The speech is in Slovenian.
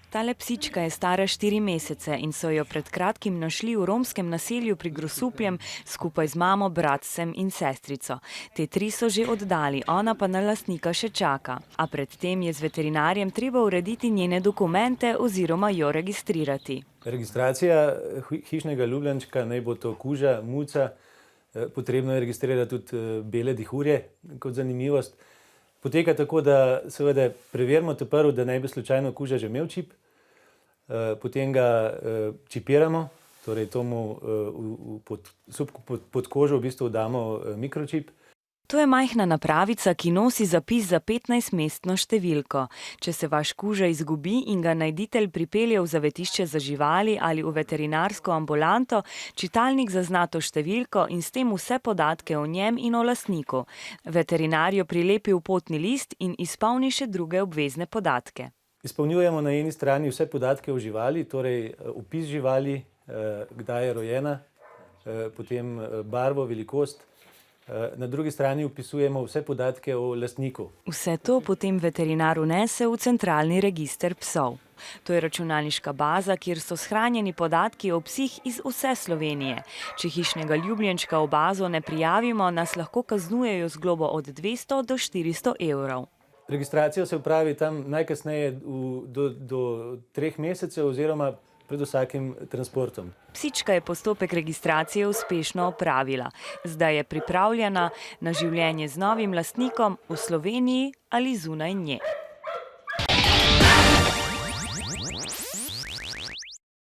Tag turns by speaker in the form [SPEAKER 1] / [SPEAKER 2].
[SPEAKER 1] Tale psička je stara 4 mesece in so jo pred kratkim našli v romskem naselju pri Grosupljem skupaj z mamo, bratcem in sestrico. Te 3 so že oddali, ona pa na lastnika še čaka. A predtem je z veterinarjem treba urediti njene dokumente oziroma jo registrirati.
[SPEAKER 2] Registracija hišnega ljubljenčka, naj bo to kuža, muca, potrebno je registrirati tudi bele dihurje kot zanimivost. Poteka tako, da seveda preverimo prvo, da naj bi slučajno kuža že imel čip, potem ga čipiramo, torej to mu pod kožo v bistvu damo mikročip.
[SPEAKER 1] To je majhna napravica, ki nosi zapis za 15-mestno številko. Če se vaš kuža izgubi in ga najditelj pripelje v zavetišče za živali ali v veterinarsko ambulanto, čitalnik zazna to številko in s tem vse podatke o njem in o lastniku. Veterinar jo prilepi v potni list in izpolni še druge obvezne podatke.
[SPEAKER 2] Izpolnjujemo na eni strani vse podatke o živali, torej opis živali, kdaj je rojena, potem barvo, velikost. Na drugi strani vpisujemo vse podatke o lastniku.
[SPEAKER 1] Vse to potem veterinar vnese v centralni register psov. To je računalniška baza, kjer so shranjeni podatki o psih iz vse Slovenije. Če hišnega ljubljenčka v bazo ne prijavimo, nas lahko kaznujejo z globo od 200 do 400 evrov.
[SPEAKER 2] Registracija se opravi tam najkasneje do 3 mesecev oziroma pred vsakim transportom.
[SPEAKER 1] Psička je postopek registracije uspešno opravila. Zdaj je pripravljena na življenje z novim lastnikom v Sloveniji ali zunaj nje.